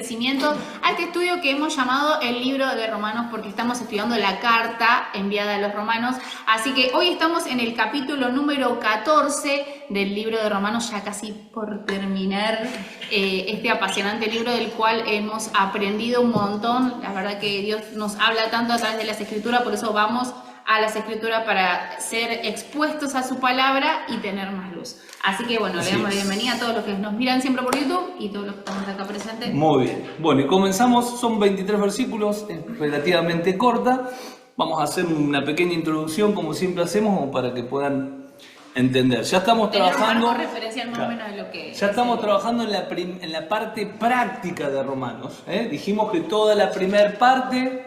crecimiento a este estudio que hemos llamado el libro de Romanos, porque estamos estudiando la carta enviada a los romanos. Así que hoy estamos en el capítulo número 14 del libro de Romanos, ya casi por terminar este apasionante libro del cual hemos aprendido un montón. La verdad que Dios nos habla tanto a través de las Escrituras, por eso vamos a las Escrituras para ser expuestos a su palabra y tener más luz. Así que bueno, le damos la bienvenida a todos los que nos miran siempre por YouTube y todos los que estamos acá presentes. Muy bien. Bueno, y comenzamos, son 23 versículos, es relativamente corta. Vamos a hacer una pequeña introducción, como siempre hacemos, como para que puedan entender. Ya estamos trabajando... Para referenciar más o menos de lo que... Ya estamos trabajando en la parte práctica de Romanos. Dijimos que toda la primera parte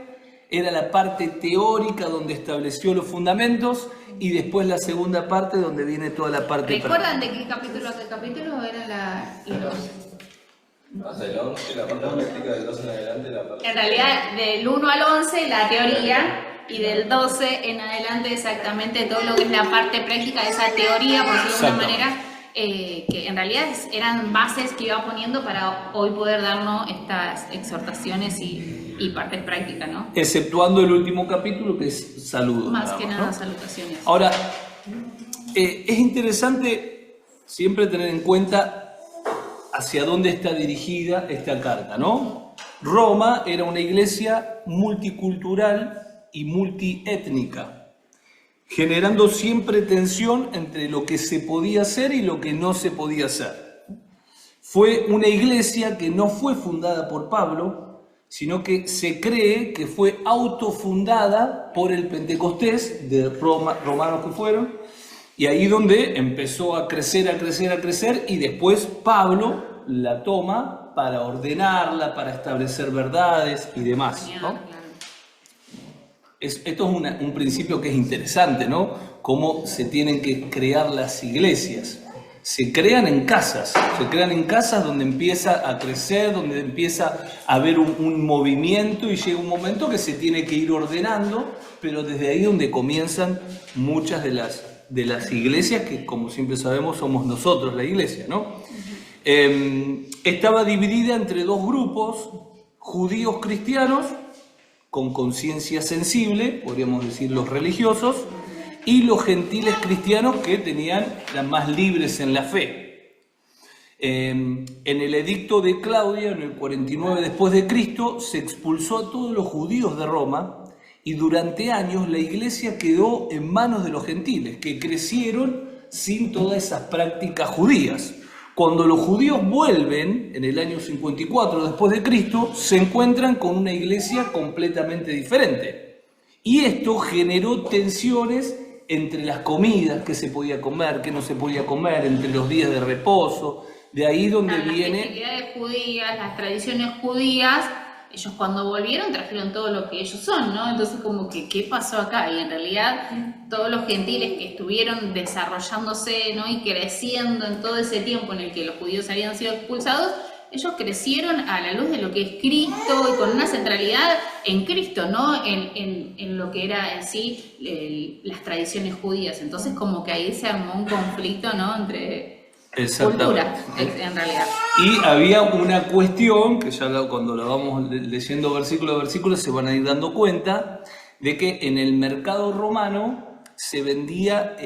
era la parte teórica donde estableció los fundamentos y después la segunda parte donde viene toda la parte práctica. ¿Recuerdan de qué capítulo a qué capítulo eran los...? Hasta el 11, la parte práctica del 12 en adelante, la parte... En realidad, del 1 al 11 la teoría y del 12 en adelante exactamente todo lo que es la parte práctica de esa teoría, por decirlo de alguna manera, que en realidad eran bases que iba poniendo para hoy poder darnos estas exhortaciones y partes prácticas, ¿no? Exceptuando el último capítulo que es saludos. Más que nada, ¿no? salutaciones. Ahora, es interesante siempre tener en cuenta hacia dónde está dirigida esta carta, ¿no? Roma era una iglesia multicultural y multiétnica, generando siempre tensión entre lo que se podía hacer y lo que no se podía hacer. Fue una iglesia que no fue fundada por Pablo, sino que se cree que fue autofundada por el Pentecostés de romanos que fueron, y ahí donde empezó a crecer, y después Pablo la toma para ordenarla, para establecer verdades y demás, ¿no? Esto es un principio que es interesante, ¿no? Cómo se tienen que crear las iglesias. Se crean en casas donde empieza a crecer, donde empieza a haber un movimiento y llega un momento que se tiene que ir ordenando, pero desde ahí donde comienzan muchas de las iglesias que, como siempre sabemos, somos nosotros la iglesia, ¿no? Estaba dividida entre dos grupos, judíos cristianos, con conciencia sensible, podríamos decir los religiosos, y los gentiles cristianos que eran más libres en la fe. En el edicto de Claudia, en el 49 después de Cristo, se expulsó a todos los judíos de Roma y durante años la iglesia quedó en manos de los gentiles, que crecieron sin todas esas prácticas judías. Cuando los judíos vuelven, en el año 54 después de Cristo, se encuentran con una iglesia completamente diferente. Y esto generó tensiones entre las comidas, que se podía comer, que no se podía comer, entre los días de reposo. De ahí donde viene... Las festividades judías, las tradiciones judías, ellos cuando volvieron trajeron todo lo que ellos son, ¿no? Entonces como que, ¿qué pasó acá? Y en realidad todos los gentiles que estuvieron desarrollándose, ¿no? Y creciendo en todo ese tiempo en el que los judíos habían sido expulsados, ellos crecieron a la luz de lo que es Cristo y con una centralidad en Cristo, ¿no? En lo que era en sí las tradiciones judías. Entonces como que ahí se armó un conflicto, ¿no? Entre culturas, en realidad. Y había una cuestión, que ya cuando la vamos leyendo versículo a versículo se van a ir dando cuenta, de que en el mercado romano se vendía,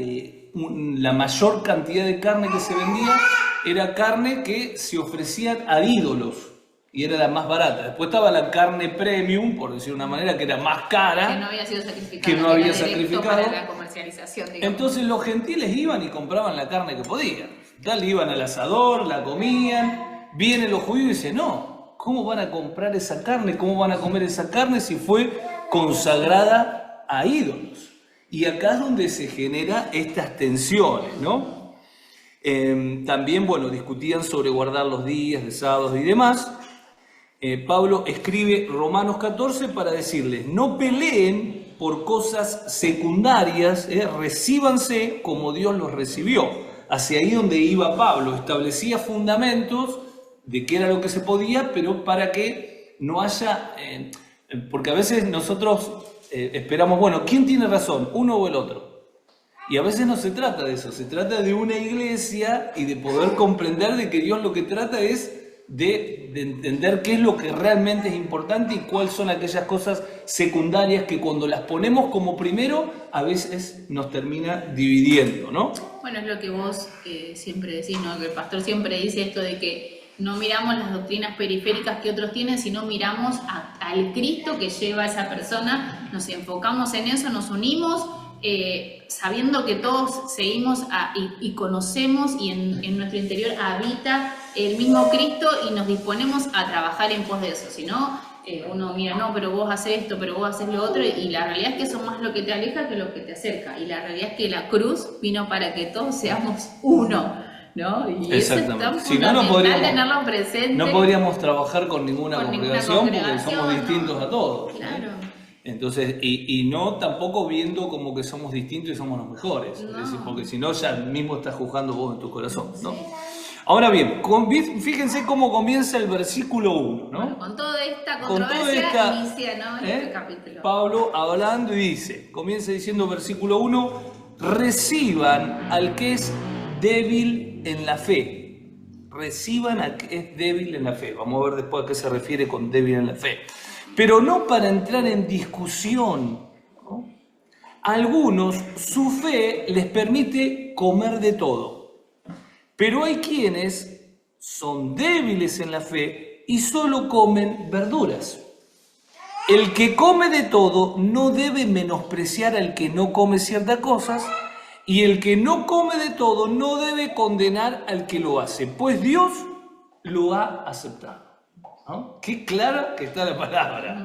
la mayor cantidad de carne que se vendía era carne que se ofrecía a ídolos y era la más barata. Después estaba la carne premium, por decir de una manera, que era más cara, que no había sido sacrificada, que no había sacrificado para la comercialización, digamos. Entonces los gentiles iban y compraban la carne que podían. Tal, iban al asador, la comían. Vienen los judíos y dicen, no, ¿cómo van a comprar esa carne? ¿Cómo van a comer esa carne si fue consagrada a ídolos? Y acá es donde se generan estas tensiones, ¿no? También, bueno, discutían sobre guardar los días de sábados y demás. Pablo escribe Romanos 14 para decirles, no peleen por cosas secundarias, recíbanse como Dios los recibió. Hacia ahí donde iba Pablo, establecía fundamentos de qué era lo que se podía, pero para que no haya, porque a veces nosotros esperamos, bueno, ¿quién tiene razón? ¿Uno o el otro? Y a veces no se trata de eso, se trata de una iglesia y de poder comprender de que Dios lo que trata es de entender qué es lo que realmente es importante y cuáles son aquellas cosas secundarias que cuando las ponemos como primero, a veces nos termina dividiendo, ¿no? Bueno, es lo que vos siempre decís, ¿no? Que el pastor siempre dice esto de que no miramos las doctrinas periféricas que otros tienen, sino miramos al Cristo que lleva a esa persona, nos enfocamos en eso, nos unimos, sabiendo que todos seguimos y conocemos y en nuestro interior habita el mismo Cristo y nos disponemos a trabajar en pos de eso. Si no, uno mira, no, pero vos haces esto, pero vos haces lo otro, y la realidad es que eso más lo que te aleja que lo que te acerca. Y la realidad es que la cruz vino para que todos seamos uno, ¿no? Y eso es tan Si no, fundamental tenerlo presente. No podríamos trabajar con ninguna Con ninguna congregación porque congregación, somos distintos ¿no? a todos. ¿no? Claro. Entonces, y no tampoco viendo como que somos distintos y somos los mejores. No. Es decir, porque si no, ya mismo estás juzgando vos en tu corazón, ¿no? Ahora bien, fíjense cómo comienza el versículo 1, ¿no? Bueno, con toda esta Con controversia toda esta, inicia, ¿no? Este capítulo. Pablo hablando y dice, comienza diciendo versículo 1, reciban al que es débil en la fe. Reciban al que es débil en la fe. Vamos a ver después a qué se refiere con débil en la fe. Pero no para entrar en discusión, ¿no? A algunos su fe les permite comer de todo. Pero hay quienes son débiles en la fe y solo comen verduras. El que come de todo no debe menospreciar al que no come ciertas cosas, y el que no come de todo no debe condenar al que lo hace, pues Dios lo ha aceptado. ¿No? Qué clara que está la palabra.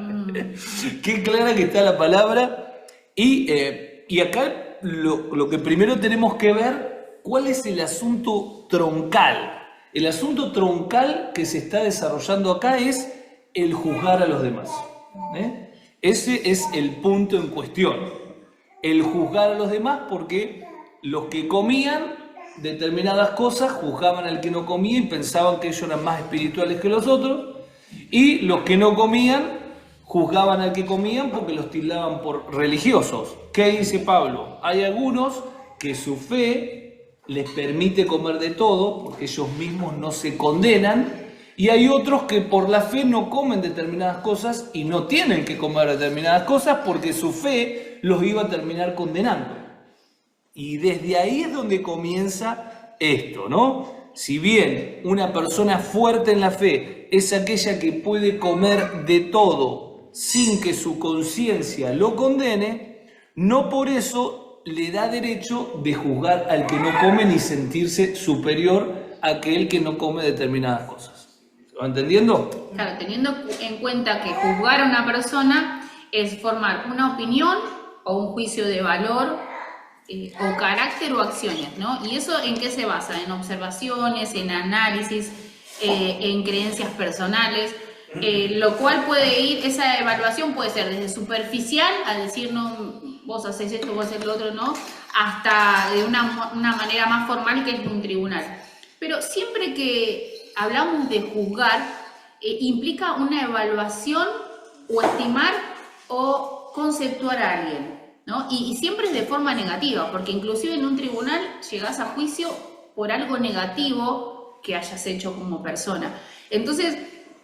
Qué clara que está la palabra. Y acá lo que primero tenemos que ver, ¿cuál es el asunto troncal? El asunto troncal que se está desarrollando acá es el juzgar a los demás. Ese es el punto en cuestión. El juzgar a los demás, porque los que comían determinadas cosas juzgaban al que no comía y pensaban que ellos eran más espirituales que los otros, y los que no comían juzgaban al que comían porque los tildaban por religiosos. ¿Qué dice Pablo? Hay algunos que su fe les permite comer de todo porque ellos mismos no se condenan, y hay otros que por la fe no comen determinadas cosas y no tienen que comer determinadas cosas porque su fe los iba a terminar condenando. Y desde ahí es donde comienza esto, ¿no? Si bien una persona fuerte en la fe es aquella que puede comer de todo sin que su conciencia lo condene, no por eso le da derecho de juzgar al que no come ni sentirse superior a aquel que no come determinadas cosas. ¿Se va entendiendo? Claro, teniendo en cuenta que juzgar a una persona es formar una opinión o un juicio de valor o carácter o acciones, ¿no? ¿Y eso en qué se basa? En observaciones, en análisis, en creencias personales, lo cual puede ir, esa evaluación puede ser desde superficial a decir, no, vos haces esto, vos haces lo otro, ¿no? Hasta de una manera más formal que es un tribunal. Pero siempre que hablamos de juzgar, implica una evaluación o estimar o conceptuar a alguien, ¿no? Y siempre es de forma negativa, porque inclusive en un tribunal llegás a juicio por algo negativo que hayas hecho como persona. Entonces,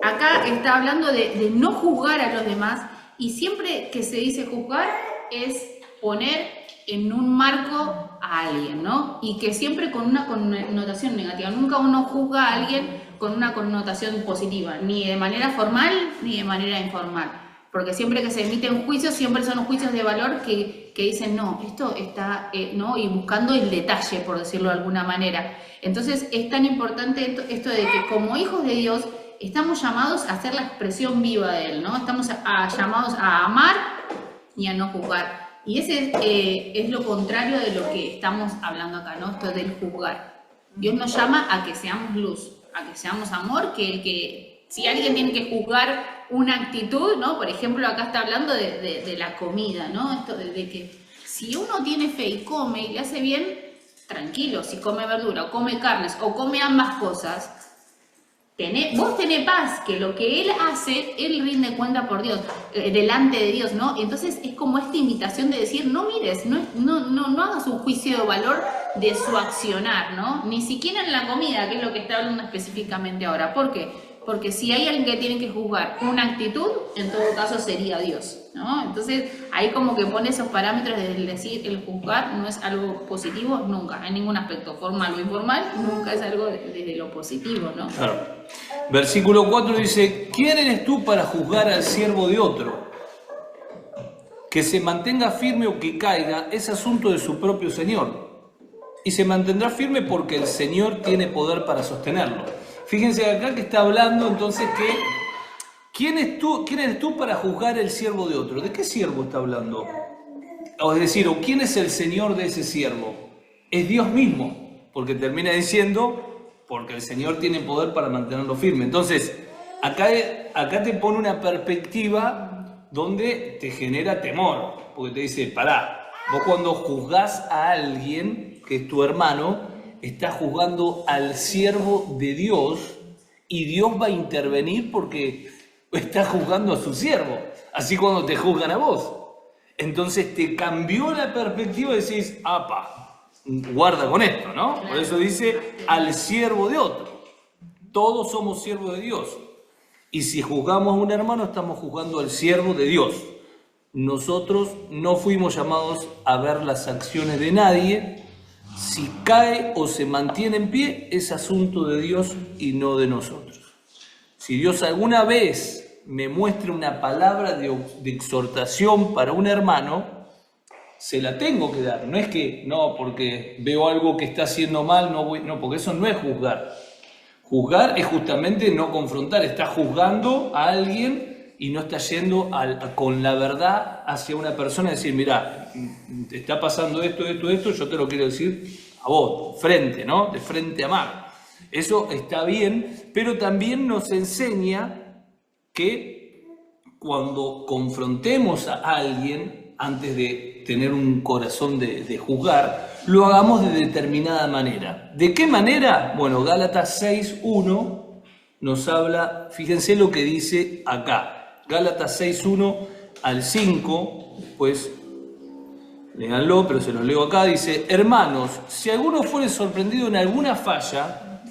acá está hablando de no juzgar a los demás, y siempre que se dice juzgar es poner en un marco a alguien, ¿no? Y que siempre con una connotación negativa. Nunca uno juzga a alguien con una connotación positiva, ni de manera formal ni de manera informal. Porque siempre que se emiten juicios, siempre son juicios de valor que dicen, no, esto está, ¿no? Y buscando el detalle, por decirlo de alguna manera. Entonces es tan importante esto de que como hijos de Dios estamos llamados a hacer la expresión viva de Él, ¿no? Estamos llamados a amar y a no juzgar. Y ese es lo contrario de lo que estamos hablando acá, ¿no? Esto del juzgar. Dios nos llama a que seamos luz, a que seamos amor, que si alguien tiene que juzgar una actitud, ¿no? Por ejemplo, acá está hablando de la comida, ¿no? Esto de que si uno tiene fe y come y le hace bien, tranquilo, si come verdura o come carnes o come ambas cosas, vos tenés paz, que lo que Él hace, Él rinde cuenta por Dios, delante de Dios, ¿no? Entonces es como esta invitación de decir, no mires, no hagas un juicio de valor de su accionar, ¿no? Ni siquiera en la comida, que es lo que está hablando específicamente ahora. ¿Por qué? porque si hay alguien que tiene que juzgar una actitud, en todo caso sería Dios, ¿no? Entonces ahí como que pone esos parámetros de decir el juzgar no es algo positivo nunca, en ningún aspecto, formal o informal, nunca es algo desde lo positivo, ¿no? Claro. Versículo 4 dice, ¿quién eres tú para juzgar al siervo de otro? Que se mantenga firme o que caiga es asunto de su propio Señor. Y se mantendrá firme porque el Señor tiene poder para sostenerlo. Fíjense acá que está hablando entonces que ¿quién eres tú para juzgar el siervo de otro? ¿De qué siervo está hablando? O es decir, ¿o quién es el Señor de ese siervo? Es Dios mismo, porque termina diciendo, porque el Señor tiene poder para mantenerlo firme. Entonces, acá te pone una perspectiva donde te genera temor, porque te dice, pará, vos cuando juzgás a alguien que es tu hermano, estás juzgando al siervo de Dios y Dios va a intervenir porque está juzgando a su siervo, así cuando te juzgan a vos. Entonces te cambió la perspectiva y decís, apa, guarda con esto, ¿no? Por eso dice al siervo de otro. Todos somos siervos de Dios. Y si juzgamos a un hermano, estamos juzgando al siervo de Dios. Nosotros no fuimos llamados a ver las acciones de nadie. Si cae o se mantiene en pie, es asunto de Dios y no de nosotros. Si Dios alguna vez me muestra una palabra de exhortación para un hermano, se la tengo que dar. No es que, no, porque veo algo que está haciendo mal, no, porque eso no es juzgar. Juzgar es justamente no confrontar, está juzgando a alguien y no está yendo con la verdad hacia una persona y decir, mirá, te está pasando esto, yo te lo quiero decir a vos, frente, ¿no? De frente a mar. Eso está bien, pero también nos enseña que cuando confrontemos a alguien, antes de tener un corazón de juzgar, lo hagamos de determinada manera. ¿De qué manera? Bueno, Gálatas 6:1 nos habla, fíjense lo que dice acá. Gálatas 6:1 al 5, pues léanlo, pero se los leo acá, dice, hermanos, si alguno fuere sorprendido en alguna falla,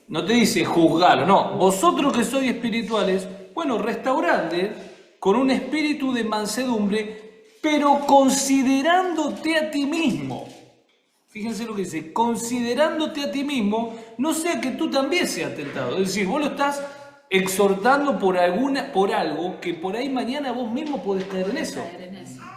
no te dice juzgarlo, no, vosotros que sois espirituales, bueno, restauradle con un espíritu de mansedumbre, pero considerándote a ti mismo. Fíjense lo que dice, considerándote a ti mismo, no sea que tú también seas tentado. Es decir, vos lo estás exhortando por algo que por ahí mañana vos mismo podés caer en eso.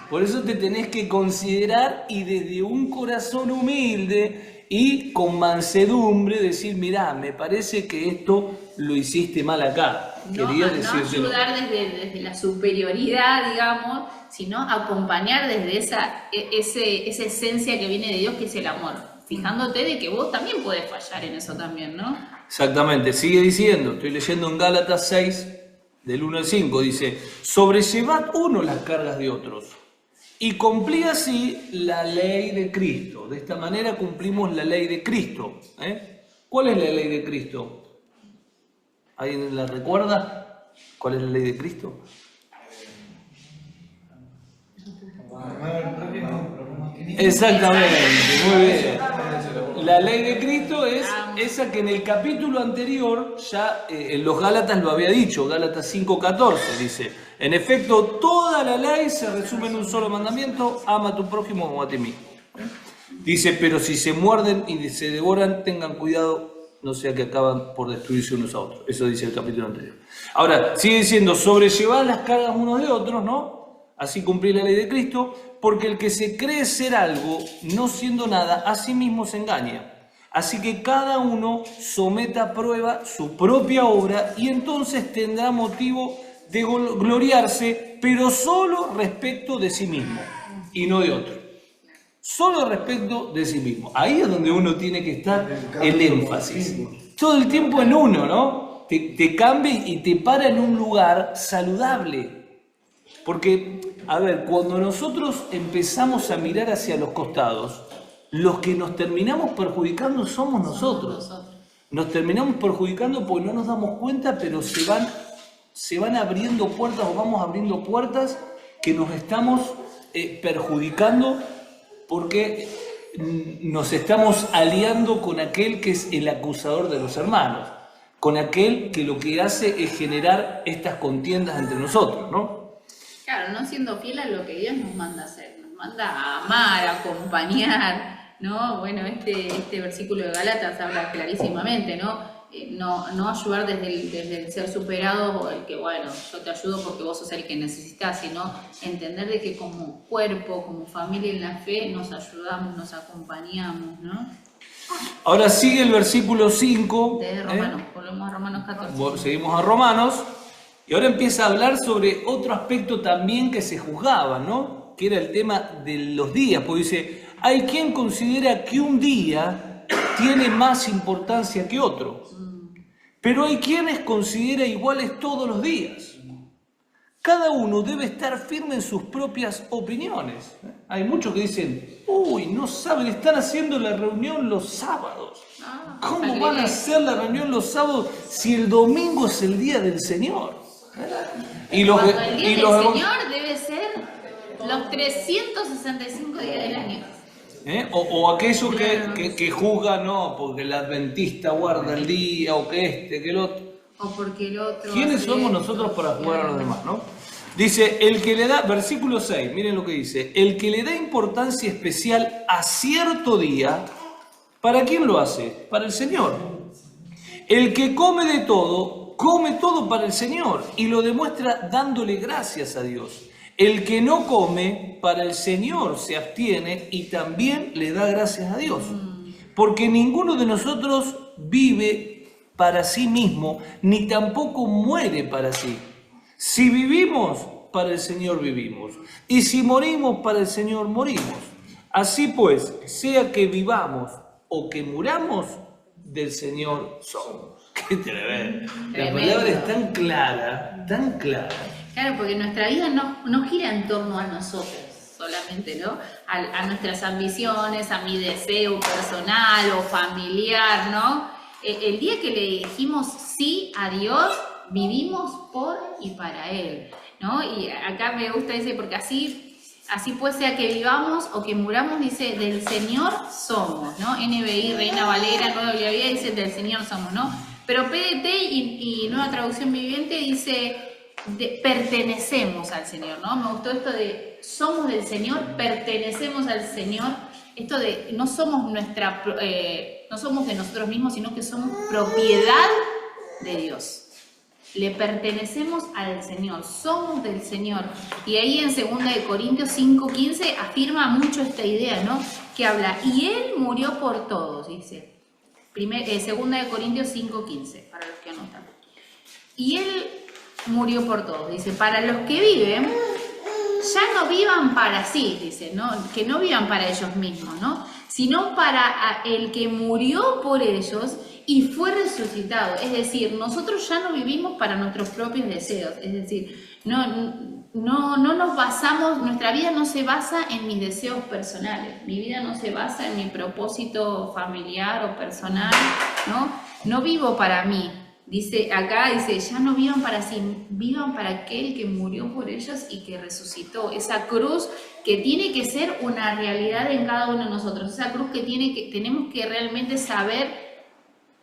Por eso te tenés que considerar y desde un corazón humilde y con mansedumbre decir, mirá, me parece que esto lo hiciste mal acá. Quería decírselo. No ayudar desde la superioridad, digamos, sino acompañar desde esa esencia que viene de Dios, que es el amor. Fijándote de que vos también podés fallar en eso también, ¿no? Exactamente, sigue diciendo, estoy leyendo en Gálatas 6, del 1 al 5, dice, sobrellevad uno las cargas de otros y cumplid así la ley de Cristo. De esta manera cumplimos la ley de Cristo. ¿Cuál es la ley de Cristo? ¿Alguien la recuerda? ¿Cuál es la ley de Cristo? Exactamente, muy bien. La ley de Cristo es esa que en el capítulo anterior ya en los Gálatas lo había dicho, Gálatas 5:14 dice, en efecto toda la ley se resume en un solo mandamiento, ama a tu prójimo como a ti mismo. Dice, pero si se muerden y se devoran, tengan cuidado, no sea que acaban por destruirse unos a otros. Eso dice el capítulo anterior. Ahora, sigue diciendo, sobrellevad las cargas unos de otros, ¿no? Así cumplir la ley de Cristo, porque el que se cree ser algo, no siendo nada, a sí mismo se engaña. Así que cada uno someta a prueba su propia obra y entonces tendrá motivo de gloriarse, pero solo respecto de sí mismo y no de otro. Solo respecto de sí mismo. Ahí es donde uno tiene que estar el énfasis. Todo el tiempo en uno, ¿no? Te cambia y te para en un lugar saludable. Porque, a ver, cuando nosotros empezamos a mirar hacia los costados, los que nos terminamos perjudicando somos nosotros. Nos terminamos perjudicando porque no nos damos cuenta, pero se van abriendo puertas o vamos abriendo puertas que nos estamos perjudicando porque nos estamos aliando con aquel que es el acusador de los hermanos. con aquel que lo que hace es generar estas contiendas entre nosotros, ¿no? Claro, no siendo fiel a lo que Dios nos manda a hacer, nos manda a amar, a acompañar, ¿no? Bueno, este versículo de Gálatas habla clarísimamente, ¿no? No ayudar desde el ser superado o el que, bueno, yo te ayudo porque vos sos el que necesitas, sino entender de que como cuerpo, como familia en la fe, nos ayudamos, nos acompañamos, ¿no? Ahora sigue el versículo 5. De Romanos, volvemos a Romanos 14. Seguimos a Romanos. Y ahora empieza a hablar sobre otro aspecto también que se juzgaba, ¿no? Que era el tema de los días. Pues dice, hay quien considera que un día tiene más importancia que otro. Pero hay quienes considera iguales todos los días. Cada uno debe estar firme en sus propias opiniones. Hay muchos que dicen, uy, no saben, están haciendo la reunión los sábados. ¿Cómo van a hacer la reunión los sábados si el domingo es el día del Señor? Y cuando el día del Señor debe ser los 365 días del año. O aquellos que juzgan, no, porque el adventista guarda el día, o que que el otro. O porque el otro. ¿Quiénes somos nosotros para juzgar a los demás, no? Dice, el que le da, versículo 6, miren lo que dice, el que le da importancia especial a cierto día, ¿para quién lo hace? Para el Señor. El que come de todo, come todo para el Señor y lo demuestra dándole gracias a Dios. El que no come, para el Señor se abstiene y también le da gracias a Dios. Porque ninguno de nosotros vive para sí mismo, ni tampoco muere para sí. Si vivimos, para el Señor vivimos. Y si morimos, para el Señor morimos. Así pues, sea que vivamos o que muramos, del Señor somos. ¡Qué tremendo! La palabra es tan clara, tan clara. Claro, porque nuestra vida no gira en torno a nosotros solamente, ¿no? A nuestras ambiciones, a mi deseo personal o familiar, ¿no? El día que le dijimos sí a Dios, vivimos por y para Él, ¿no? Y acá me gusta, dice, porque así pues sea que vivamos o que muramos, dice, del Señor somos, ¿no? NBI, Reina Valera, Nueva Biblia, dice, del Señor somos, ¿no? Pero PDT y Nueva Traducción Viviente dice, pertenecemos al Señor, ¿no? Me gustó esto de somos del Señor, pertenecemos al Señor, esto de no somos no somos de nosotros mismos, sino que somos propiedad de Dios. Le pertenecemos al Señor, somos del Señor. Y ahí en 2 Corintios 5:15 afirma mucho esta idea, ¿no? Que habla, y Él murió por todos, dice. 2 Corintios 5:15, para los que anotan. Y Él murió por todos, dice, para los que viven, ya no vivan para sí, dice, ¿no? Que no vivan para ellos mismos, ¿no? Sino para el que murió por ellos y fue resucitado. Es decir, nosotros ya no vivimos para nuestros propios deseos, es decir, no nos basamos, nuestra vida no se basa en mis deseos personales, mi vida no se basa en mi propósito familiar o personal, ¿no? No vivo para mí. Dice acá, ya no vivan para sí, vivan para aquel que murió por ellos y que resucitó. Esa cruz que tiene que ser una realidad en cada uno de nosotros. Esa cruz que tenemos que realmente saber,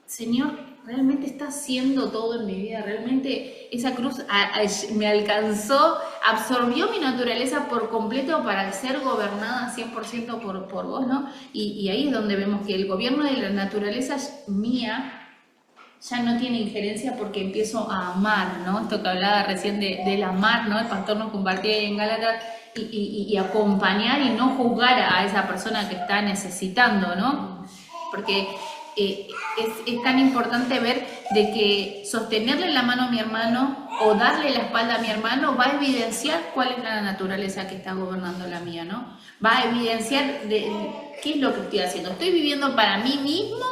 Señor, realmente está haciendo todo en mi vida. Realmente esa cruz me alcanzó, absorbió mi naturaleza por completo para ser gobernada 100% por vos, ¿no? Y ahí es donde vemos que el gobierno de la naturaleza mía ya no tiene injerencia porque empiezo a amar, ¿no? Esto que hablaba recién del amar, ¿no? El pastor nos compartía ahí en Gálatas y acompañar y no juzgar a esa persona que está necesitando, ¿no? Porque es tan importante ver de que sostenerle la mano a mi hermano o darle la espalda a mi hermano va a evidenciar cuál es la naturaleza que está gobernando la mía, ¿no? Va a evidenciar qué es lo que estoy haciendo. ¿Estoy viviendo para mí mismo?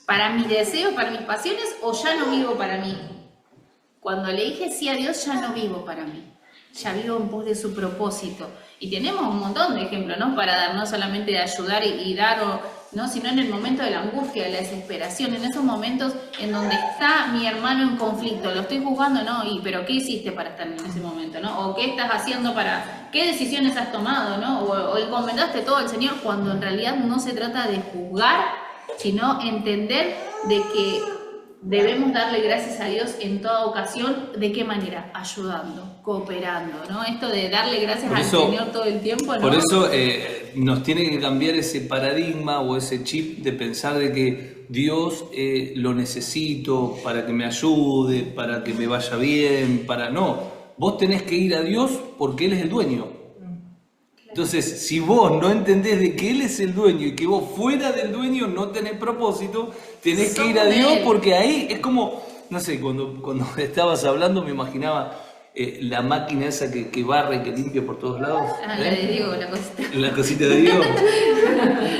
¿Para mis deseos, para mis pasiones o ya no vivo para mí? Cuando le dije sí a Dios, ya no vivo para mí, ya vivo en pos de su propósito. Y tenemos un montón de ejemplos, ¿no? Para dar, no solamente de ayudar y dar, ¿no? Sino en el momento de la angustia, de la desesperación, en esos momentos en donde está mi hermano en conflicto, lo estoy juzgando, ¿no? ¿Pero qué hiciste para estar en ese momento, ¿no? ¿O qué estás haciendo qué decisiones has tomado, ¿no? O encomendaste todo al Señor, cuando en realidad no se trata de juzgar, sino entender de que debemos darle gracias a Dios en toda ocasión. ¿De qué manera? Ayudando, cooperando, ¿no? Esto de darle gracias al Señor todo el tiempo, ¿no? Por eso nos tiene que cambiar ese paradigma o ese chip de pensar de que Dios lo necesito para que me ayude, para que me vaya bien, no. Vos tenés que ir a Dios porque Él es el dueño. Entonces, si vos no entendés de que Él es el dueño y que vos fuera del dueño no tenés propósito, tenés que ir a Dios porque ahí es como, no sé, cuando estabas hablando me imaginaba la máquina esa que barre y que limpia por todos lados. La de Diego, la cosita. La cosita de Dios.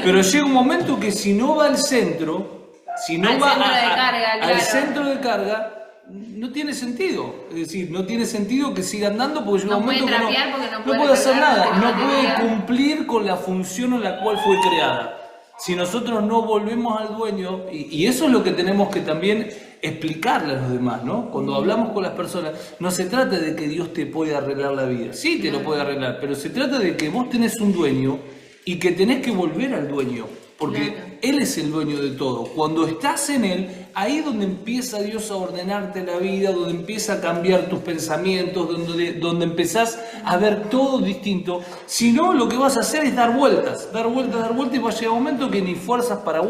Pero llega un momento que si no va al centro, si no va al centro de carga, no tiene sentido. Es decir, no tiene sentido que siga andando porque llega un momento que no puede hacer nada, no puede cumplir con la función en la cual fue creada. Si nosotros no volvemos al dueño, y eso es lo que tenemos que también explicarle a los demás, ¿no? Cuando hablamos con las personas, no se trata de que Dios te pueda arreglar la vida, sí te lo puede arreglar, pero se trata de que vos tenés un dueño y que tenés que volver al dueño, porque Él es el dueño de todo. Cuando estás en Él, ahí es donde empieza Dios a ordenarte la vida, donde empieza a cambiar tus pensamientos, donde empezás a ver todo distinto. Si no, lo que vas a hacer es dar vueltas, y va a llegar un momento que ni fuerzas para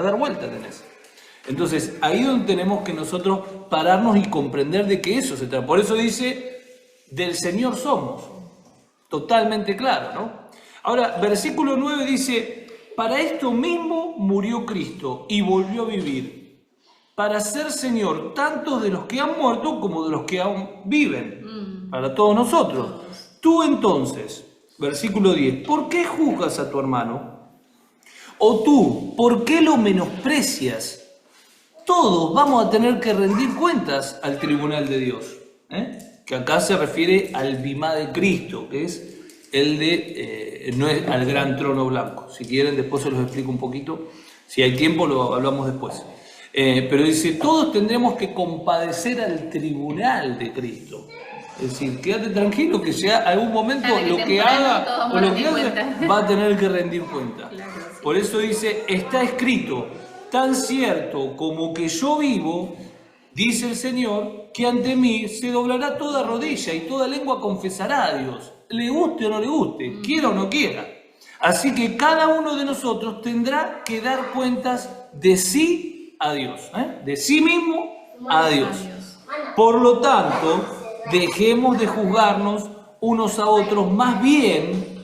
dar vueltas tenés. Entonces, ahí es donde tenemos que nosotros pararnos y comprender de que eso se trata. Por eso dice, del Señor somos. Totalmente claro, ¿no? Ahora, versículo 9 dice, para esto mismo murió Cristo y volvió a vivir, para ser Señor tanto de los que han muerto como de los que aún viven, para todos nosotros. Tú entonces, versículo 10, ¿por qué juzgas a tu hermano? O tú, ¿por qué lo menosprecias? Todos vamos a tener que rendir cuentas al tribunal de Dios, que acá se refiere al bimá de Cristo, que es el de, no es al gran trono blanco. Si quieren, después se los explico un poquito. Si hay tiempo, lo hablamos después. Pero dice, todos tendremos que compadecer al tribunal de Cristo. Es decir, quédate tranquilo que sea algún momento lo que haga o lo que haga va a tener que rendir cuenta. Claro, sí. Por eso dice, está escrito, tan cierto como que yo vivo, dice el Señor, que ante mí se doblará toda rodilla y toda lengua confesará a Dios. Le guste o no le guste, quiera o no quiera. Así que cada uno de nosotros tendrá que dar cuentas de sí a Dios, de sí mismo a Dios. Por lo tanto, dejemos de juzgarnos unos a otros, más bien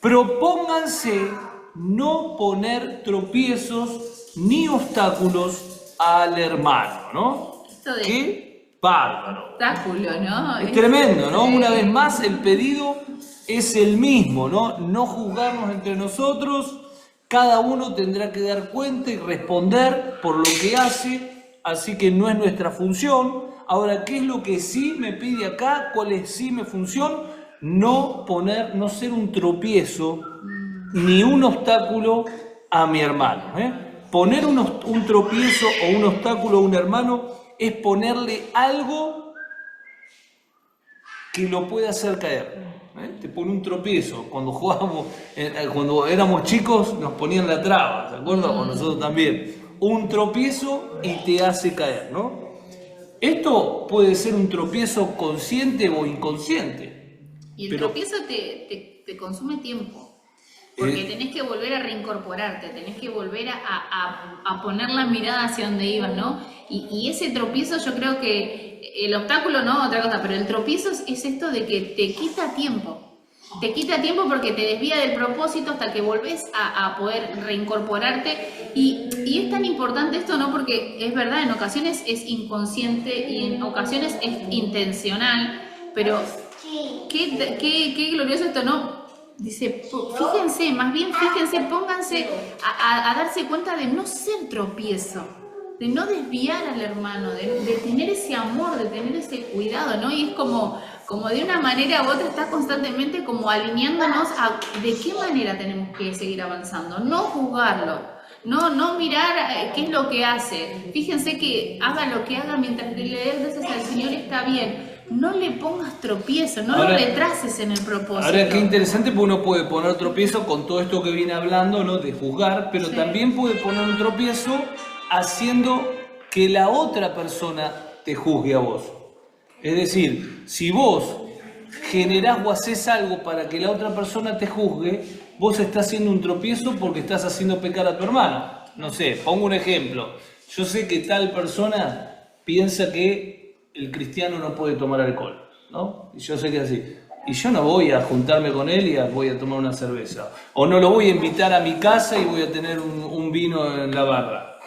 propónganse no poner tropiezos ni obstáculos al hermano, ¿no? ¡Qué bárbaro! Obstáculo, ¿no? Es tremendo, ¿no? Una vez más el pedido es el mismo, ¿no? No juzgarnos entre nosotros, cada uno tendrá que dar cuenta y responder por lo que hace, así que no es nuestra función. Ahora, ¿qué es lo que sí me pide acá? ¿Cuál es sí mi función? No ser un tropiezo ni un obstáculo a mi hermano, Poner un tropiezo o un obstáculo a un hermano es ponerle algo que lo pueda hacer caer. Te pone un tropiezo. Cuando jugábamos, cuando éramos chicos, nos ponían la traba, ¿se acuerdan? O nosotros también. Un tropiezo y te hace caer, ¿no? Esto puede ser un tropiezo consciente o inconsciente. Y el tropiezo te consume tiempo. Porque tenés que volver a reincorporarte, tenés que volver a poner la mirada hacia donde ibas, ¿no? Y ese tropiezo, yo creo que el obstáculo no, otra cosa, pero el tropiezo es esto de que te quita tiempo. Te quita tiempo porque te desvía del propósito hasta que volvés a poder reincorporarte. Y es tan importante esto, ¿no? Porque es verdad, en ocasiones es inconsciente y en ocasiones es intencional, pero qué glorioso esto, ¿no? Dice, fíjense, pónganse a darse cuenta de no ser tropiezo, de no desviar al hermano, de tener ese amor, de tener ese cuidado, ¿no? Y es como de una manera u otra está constantemente como alineándonos a de qué manera tenemos que seguir avanzando, no juzgarlo, no mirar qué es lo que hace. Fíjense que haga lo que haga mientras le des gracias al Señor está bien. No le pongas tropiezo, no lo retrases en el propósito. Ahora, qué interesante, porque uno puede poner tropiezo con todo esto que viene hablando, ¿no? De juzgar, pero también puede poner un tropiezo haciendo que la otra persona te juzgue a vos. Es decir, si vos generás o haces algo para que la otra persona te juzgue, vos estás haciendo un tropiezo porque estás haciendo pecar a tu hermano. No sé, pongo un ejemplo. Yo sé que tal persona piensa que el cristiano no puede tomar alcohol, ¿no? Y yo sé que es así. Y yo no voy a juntarme con él y voy a tomar una cerveza. O no lo voy a invitar a mi casa y voy a tener un vino en la barra.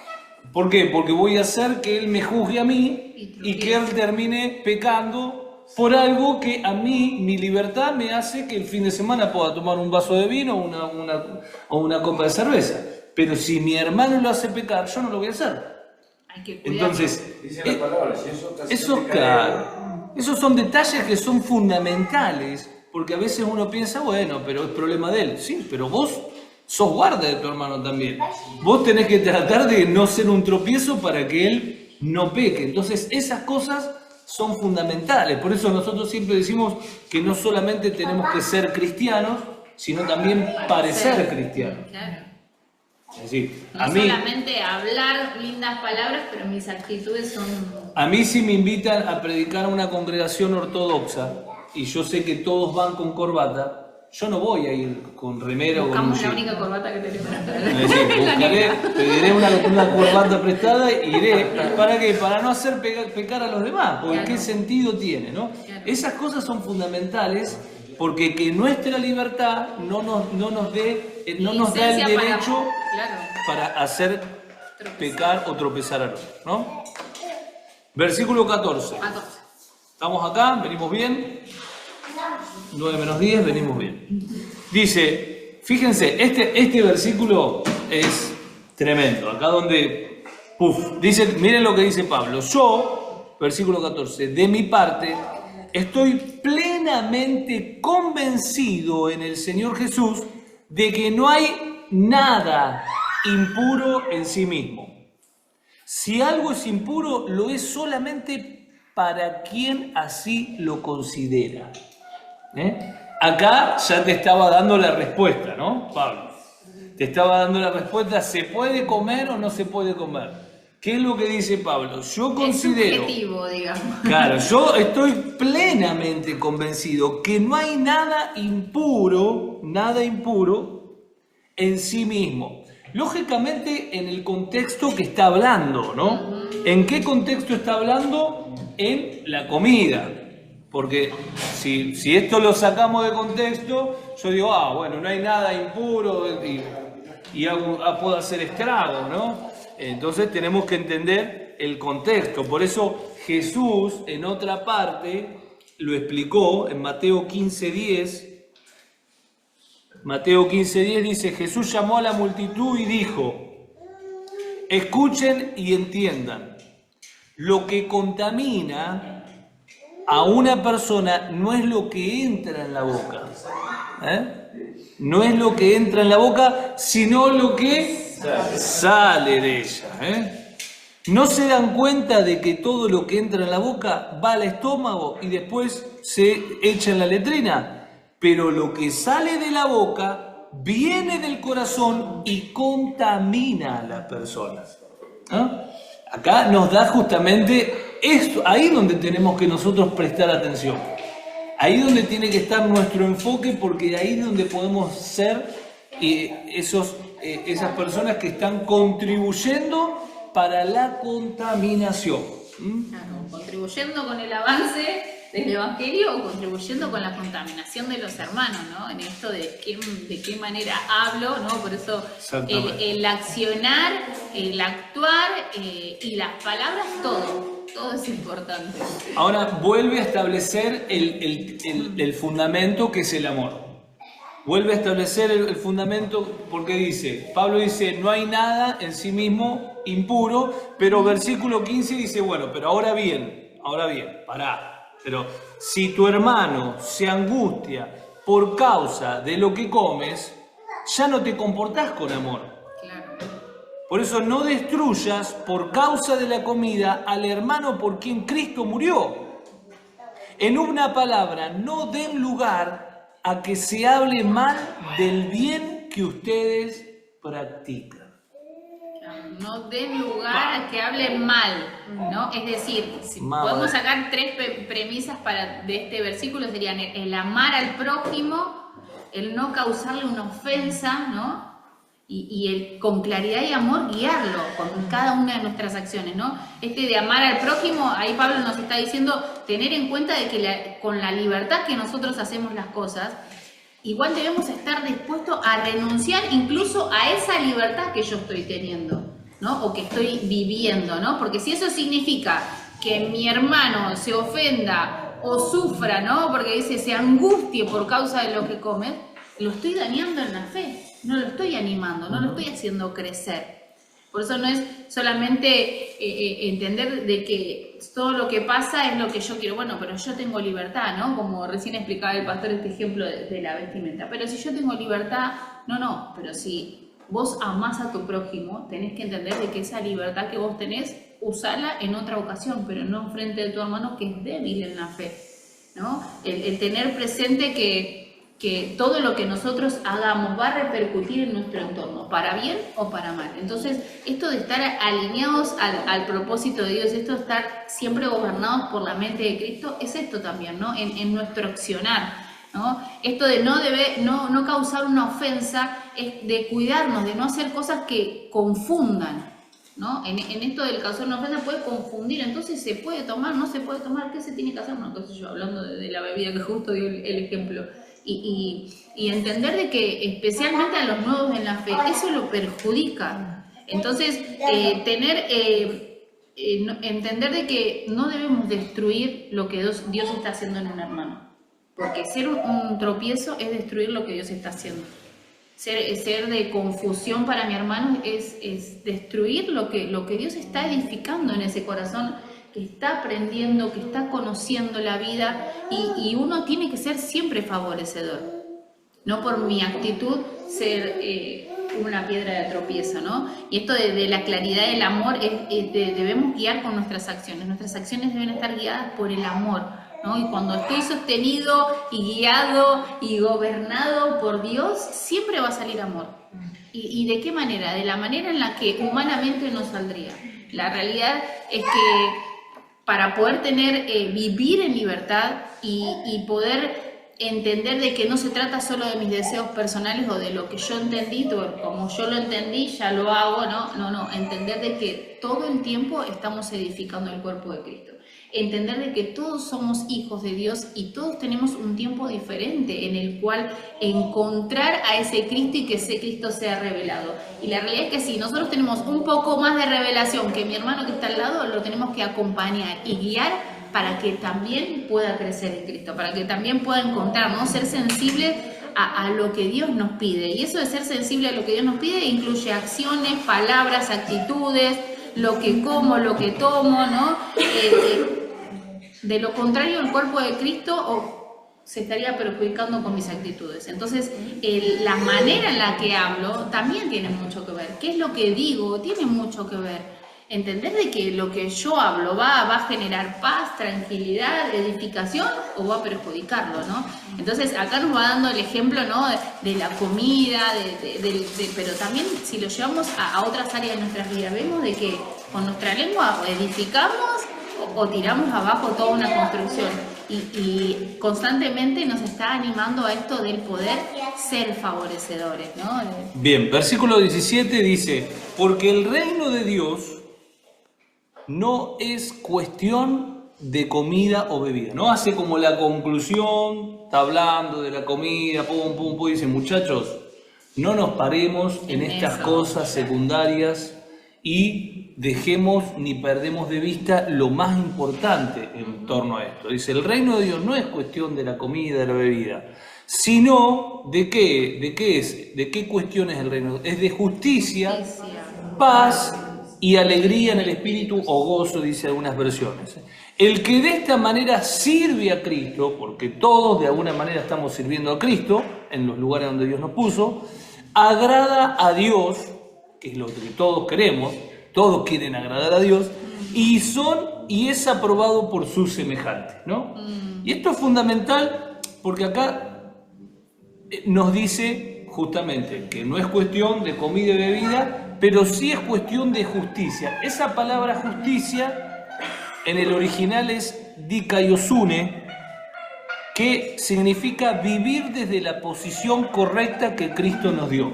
¿Por qué? Porque voy a hacer que él me juzgue a mí y que él termine pecando por algo que a mí, mi libertad, me hace que el fin de semana pueda tomar un vaso de vino o una copa de cerveza. Pero si mi hermano lo hace pecar, yo no lo voy a hacer. Hay que cuidarlo. Entonces, Dice las palabras, y eso claro. Esos son detalles que son fundamentales, porque a veces uno piensa, bueno, pero es problema de él. Sí, pero vos sos guarda de tu hermano también. Vos tenés que tratar de no ser un tropiezo para que él no peque. Entonces, esas cosas son fundamentales. Por eso nosotros siempre decimos que no solamente tenemos que ser cristianos, sino también parecer cristianos. Claro. Es decir, No solamente hablar lindas palabras, pero mis actitudes son... A mí si me invitan a predicar a una congregación ortodoxa y yo sé que todos van con corbata, yo no voy a ir con remera o con Buscamos un la jean. única corbata que tenemos. Es decir, pediré una corbata prestada e iré. ¿Para qué? Para no hacer pecar a los demás. Porque Claro. ¿qué sentido tiene? ¿No? Claro. Esas cosas son fundamentales porque que nuestra libertad no nos da el Licencia derecho Claro. para hacer pecar o tropezar al otro, ¿no? Versículo 14. 14. ¿Estamos acá? ¿Venimos bien? 9 menos 10, venimos bien. Dice, fíjense, este versículo es tremendo. Acá donde, dice, miren lo que dice Pablo. Yo, versículo 14, de mi parte, estoy plenamente convencido en el Señor Jesús de que no hay nada impuro en sí mismo. Si algo es impuro, lo es solamente para quien así lo considera. Acá ya te estaba dando la respuesta, ¿no, Pablo? Te estaba dando la respuesta, ¿se puede comer o no se puede comer? ¿Qué es lo que dice Pablo? Yo considero... Es subjetivo, digamos. Claro, yo estoy plenamente convencido que no hay nada impuro en sí mismo. Lógicamente en el contexto que está hablando, ¿no? ¿En qué contexto está hablando? En la comida. Porque si esto lo sacamos de contexto, yo digo, bueno, no hay nada impuro y puedo hacer estragos, ¿no? Entonces tenemos que entender el contexto. Por eso Jesús en otra parte lo explicó en Mateo 15:10. Mateo 15:10 dice, Jesús llamó a la multitud y dijo, escuchen y entiendan, lo que contamina a una persona no es lo que entra en la boca, no es lo que entra en la boca, sino lo que sale de ella. ¿No se dan cuenta de que todo lo que entra en la boca va al estómago y después se echa en la letrina? Pero lo que sale de la boca viene del corazón y contamina a las personas. Acá nos da justamente esto, ahí donde tenemos que nosotros prestar atención. Ahí donde tiene que estar nuestro enfoque, porque ahí es donde podemos ser esas personas que están contribuyendo para la contaminación. Claro, contribuyendo con el avance del Evangelio o contribuyendo con la contaminación de los hermanos, ¿no? En esto de qué manera hablo, ¿no? Por eso el accionar, el actuar y las palabras, todo es importante. Ahora vuelve a establecer el fundamento que es el amor. Vuelve a establecer el fundamento porque dice, Pablo dice, no hay nada en sí mismo impuro, pero versículo 15 dice, bueno, pero ahora bien, pará. Pero si tu hermano se angustia por causa de lo que comes, ya no te comportás con amor. Claro. Por eso no destruyas por causa de la comida al hermano por quien Cristo murió. En una palabra, no den lugar a que se hable mal del bien que ustedes practican. no den lugar a que hablen mal, ¿no? Es decir, si podemos sacar tres premisas de este versículo, serían el amar al prójimo, el no causarle una ofensa, ¿no? Y el con claridad y amor guiarlo con cada una de nuestras acciones, ¿no? De amar al prójimo, ahí Pablo nos está diciendo tener en cuenta de que con la libertad que nosotros hacemos las cosas, igual debemos estar dispuestos a renunciar incluso a esa libertad que yo estoy teniendo, ¿no? O que estoy viviendo, ¿no? Porque si eso significa que mi hermano se ofenda o sufra, ¿no? Porque dice, se angustie por causa de lo que come, lo estoy dañando en la fe. No lo estoy animando, no lo estoy haciendo crecer. Por eso no es solamente entender de que todo lo que pasa es lo que yo quiero. Bueno, pero yo tengo libertad, ¿no? Como recién explicaba el pastor este ejemplo de la vestimenta. Pero si yo tengo libertad, no. Pero si vos amás a tu prójimo, tenés que entender de que esa libertad que vos tenés, usala en otra ocasión, pero no enfrente de tu hermano que es débil en la fe, ¿no? El tener presente que todo lo que nosotros hagamos va a repercutir en nuestro entorno, para bien o para mal. Entonces, esto de estar alineados al propósito de Dios, esto de estar siempre gobernados por la mente de Cristo, es esto también, ¿no? En nuestro accionar, ¿no? Esto de no causar una ofensa, es de cuidarnos, de no hacer cosas que confundan, ¿no? En esto del causar una ofensa puede confundir, entonces se puede tomar, no se puede tomar, ¿qué se tiene que hacer? No, entonces yo hablando de la bebida que justo dio el ejemplo. Y entender de que especialmente a los nuevos en la fe eso lo perjudica. Entonces entender de que no debemos destruir lo que Dios está haciendo en un hermano, porque ser un tropiezo es destruir lo que Dios está haciendo. Ser de confusión para mi hermano es destruir lo que Dios está edificando en ese corazón, que está aprendiendo, que está conociendo la vida, y uno tiene que ser siempre favorecedor, no por mi actitud ser una piedra de tropiezo, ¿no? Y esto de la claridad del amor, debemos guiar con nuestras acciones deben estar guiadas por el amor, ¿no? Y cuando estoy sostenido y guiado y gobernado por Dios, siempre va a salir amor. ¿Y de qué manera? De la manera en la que humanamente no saldría. La realidad es que para poder vivir en libertad y poder entender de que no se trata solo de mis deseos personales o de lo que yo entendí, como yo lo entendí, ya lo hago, no, entender de que todo el tiempo estamos edificando el cuerpo de Cristo. Entender de que todos somos hijos de Dios y todos tenemos un tiempo diferente en el cual encontrar a ese Cristo y que ese Cristo sea revelado. Y la realidad es que si nosotros tenemos un poco más de revelación que mi hermano que está al lado, lo tenemos que acompañar y guiar para que también pueda crecer en Cristo, para que también pueda encontrar, ¿no? Ser sensible a lo que Dios nos pide. Y eso de ser sensible a lo que Dios nos pide incluye acciones, palabras, actitudes, lo que como, lo que tomo, ¿no? De lo contrario, el cuerpo de Cristo se estaría perjudicando con mis actitudes. Entonces, la manera en la que hablo también tiene mucho que ver. ¿Qué es lo que digo? Tiene mucho que ver. Entender de que lo que yo hablo va a generar paz, tranquilidad, edificación o va a perjudicarlo, ¿no? Entonces, acá nos va dando el ejemplo, ¿no? de la comida, pero también si lo llevamos a otras áreas de nuestras vidas, vemos de que con nuestra lengua edificamos o tiramos abajo toda una construcción, y constantemente nos está animando a esto del poder ser favorecedores, ¿no? Bien, versículo 17 dice, porque el reino de Dios no es cuestión de comida o bebida. No hace como la conclusión, está hablando de la comida, pum, dice, muchachos, no nos paremos en estas cosas secundarias y dejemos ni perdemos de vista lo más importante en torno a esto. Dice, el reino de Dios no es cuestión de la comida, de la bebida, sino ¿de qué es? ¿De qué cuestión es el reino? Es de justicia, paz y alegría en el espíritu, o gozo, dice algunas versiones. El que de esta manera sirve a Cristo, porque todos de alguna manera estamos sirviendo a Cristo en los lugares donde Dios nos puso, agrada a Dios, que es lo que todos queremos, todos quieren agradar a Dios, y es aprobado por sus semejantes, ¿no? Y esto es fundamental porque acá nos dice justamente que no es cuestión de comida y bebida, pero sí es cuestión de justicia. Esa palabra justicia en el original es dikaiosune, que significa vivir desde la posición correcta que Cristo nos dio.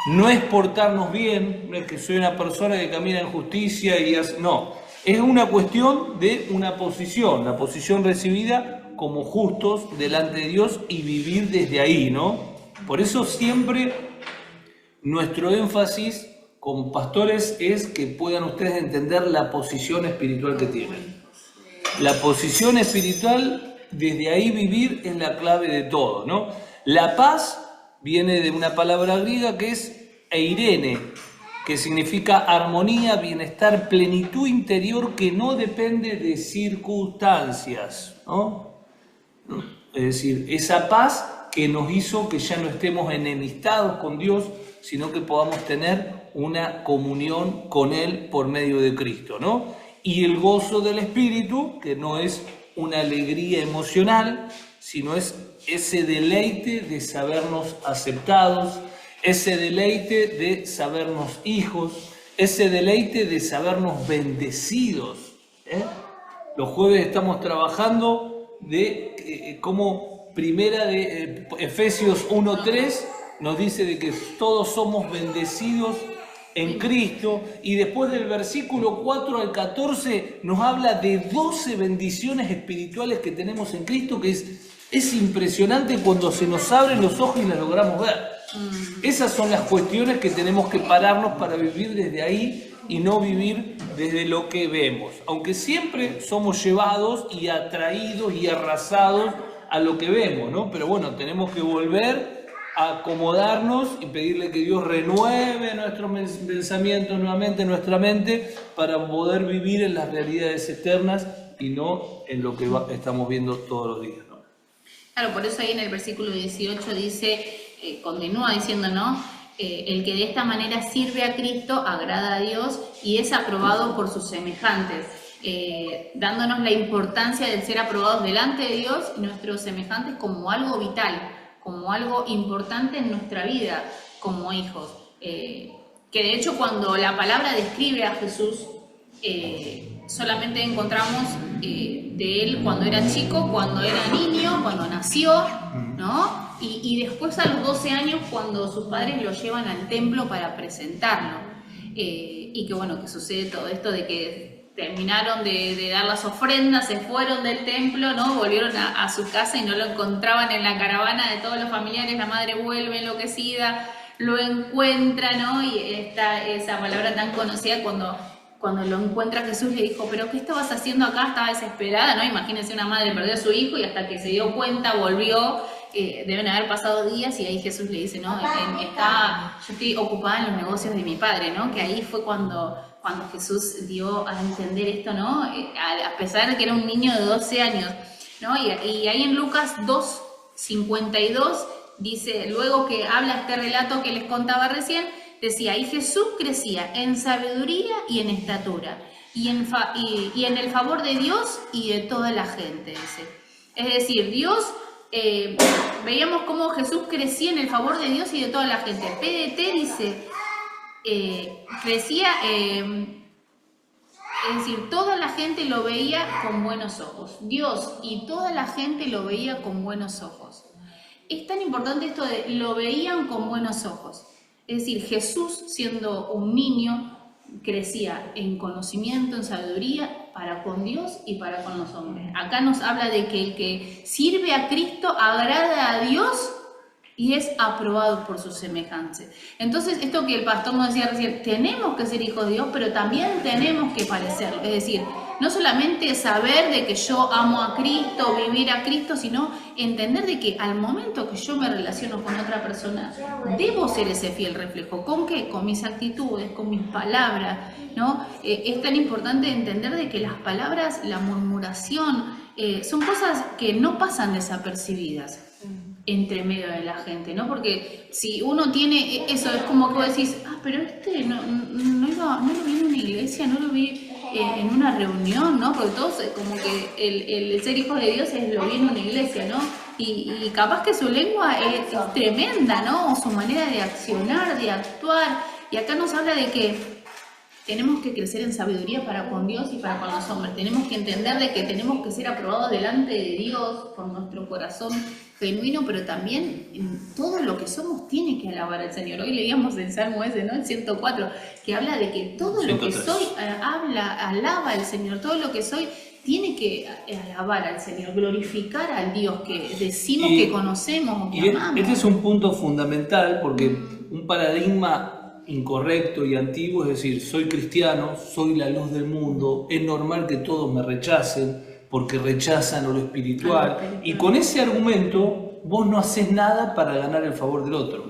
No es portarnos bien, no es que soy una persona que camina en justicia y hace, no, es una cuestión de una posición, la posición recibida como justos delante de Dios y vivir desde ahí, ¿no? Por eso siempre nuestro énfasis como pastores es que puedan ustedes entender la posición espiritual que tienen. La posición espiritual, desde ahí vivir es la clave de todo, ¿no? La paz viene de una palabra griega que es eirene, que significa armonía, bienestar, plenitud interior que no depende de circunstancias, ¿no? Es decir, esa paz que nos hizo que ya no estemos enemistados con Dios, sino que podamos tener una comunión con Él por medio de Cristo, ¿no? Y el gozo del Espíritu, que no es una alegría emocional, sino es ese deleite de sabernos aceptados, ese deleite de sabernos hijos, ese deleite de sabernos bendecidos. Los jueves estamos trabajando de cómo primera de Efesios 1:3 nos dice de que todos somos bendecidos en Cristo, y después del versículo 4 al 14 nos habla de 12 bendiciones espirituales que tenemos en Cristo, que es impresionante cuando se nos abren los ojos y las logramos ver. Esas son las cuestiones que tenemos que pararnos para vivir desde ahí y no vivir desde lo que vemos, aunque siempre somos llevados y atraídos y arrasados a lo que vemos, ¿no? Pero bueno, tenemos que volver a acomodarnos y pedirle que Dios renueve nuestros pensamientos nuevamente, nuestra mente, para poder vivir en las realidades eternas y no en lo que estamos viendo todos los días, ¿no? Claro, por eso ahí en el versículo 18 dice, continúa diciendo, ¿no? El que de esta manera sirve a Cristo agrada a Dios y es aprobado por sus semejantes, dándonos la importancia de ser aprobados delante de Dios y nuestros semejantes como algo vital, como algo importante en nuestra vida como hijos. Que de hecho cuando la palabra describe a Jesús, solamente encontramos de él cuando era chico, cuando era niño, cuando nació, ¿no? Y después a los 12 años cuando sus padres lo llevan al templo para presentarlo. Y que bueno, que sucede todo esto de que terminaron de dar las ofrendas, se fueron del templo, ¿no? Volvieron a su casa y no lo encontraban en la caravana de todos los familiares, la madre vuelve enloquecida, lo encuentra, ¿no? Y esa palabra tan conocida cuando lo encuentra Jesús le dijo, ¿pero qué estabas haciendo acá? Estaba desesperada, ¿no? Imagínense una madre perdió a su hijo y hasta que se dio cuenta volvió, deben haber pasado días y ahí Jesús le dice, no, yo estoy ocupada en los negocios de mi padre, ¿no? Que ahí fue cuando Jesús dio a entender esto, ¿no? A pesar de que era un niño de 12 años, ¿no? Y ahí en Lucas 2:52 dice, luego que habla este relato que les contaba recién, decía, y Jesús crecía en sabiduría y en estatura, y en el favor de Dios y de toda la gente, dice. Es decir, Dios, veíamos cómo Jesús crecía en el favor de Dios y de toda la gente. PDT dice, crecía, es decir, toda la gente lo veía con buenos ojos. Dios y toda la gente lo veía con buenos ojos. Es tan importante esto de lo veían con buenos ojos. Es decir, Jesús, siendo un niño, crecía en conocimiento, en sabiduría, para con Dios y para con los hombres. Acá nos habla de que el que sirve a Cristo agrada a Dios y es aprobado por sus semejantes. Entonces, esto que el pastor nos decía recién, tenemos que ser hijos de Dios, pero también tenemos que parecerlo. Es decir, no solamente saber de que yo amo a Cristo, vivir a Cristo, sino entender de que al momento que yo me relaciono con otra persona, debo ser ese fiel reflejo. ¿Con qué? Con mis actitudes, con mis palabras, ¿no? Es tan importante entender de que las palabras, la murmuración, son cosas que no pasan desapercibidas entre medio de la gente, ¿no? Porque si uno tiene eso, es como que vos decís, pero no lo vi en una iglesia, no lo vi en una reunión, ¿no? Porque todos, como que el ser hijo de Dios es lo vi en una iglesia, ¿no? Y capaz que su lengua es tremenda, ¿no? O su manera de accionar, de actuar, Y acá nos habla de que tenemos que crecer en sabiduría para con Dios y para con los hombres. Tenemos que entender de que tenemos que ser aprobados delante de Dios por nuestro corazón genuino, pero también en todo lo que somos tiene que alabar al Señor. Hoy leíamos el Salmo ese, ¿no? El 104, que habla de que todo lo que 103. soy alaba al Señor. Todo lo que soy tiene que alabar al Señor, glorificar al Dios que decimos que conocemos o que amamos. Este es un punto fundamental porque un paradigma incorrecto y antiguo es decir, soy cristiano, soy la luz del mundo, es normal que todos me rechacen porque rechazan lo espiritual, y con ese argumento vos no haces nada para ganar el favor del otro.